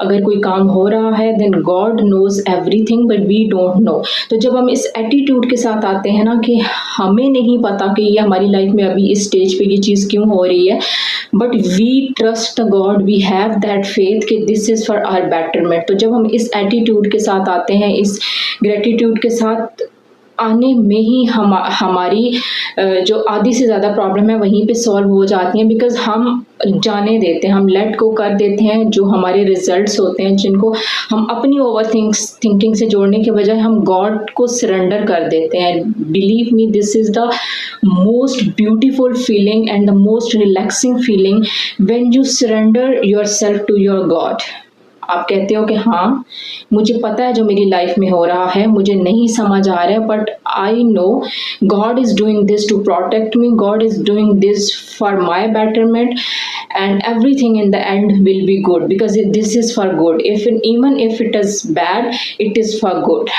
अगर कोई काम हो रहा है then God knows everything but we don't know. तो जब हम इस एटीट्यूड के साथ आते हैं ना कि हमें नहीं पता कि ये हमारी लाइफ में अभी इस स्टेज पे ये चीज़ क्यों हो रही है, but we trust God, we have that faith कि this is for our betterment. तो जब हम इस एटीट्यूड के साथ आते हैं, इस ग्रेटिट्यूड के साथ आने में ही हमारी जो आधी से ज़्यादा प्रॉब्लम है वहीं पे सॉल्व हो जाती हैं, बिकॉज़ हम जाने देते हैं, हम लेट गो कर देते हैं जो हमारे रिजल्ट्स होते हैं, जिनको हम अपनी थिंकिंग से जोड़ने के बजाय हम गॉड को सरेंडर कर देते हैं। Believe me, this is the most beautiful feeling and the most relaxing feeling when you surrender yourself to your God. आप कहते हो कि हाँ, मुझे पता है जो मेरी लाइफ में हो रहा है, मुझे नहीं समझ आ रहा है, but I know God is doing this to protect me, God is doing this for my betterment, and everything in the end will be good because this is for good. Even if it is bad, it is for good.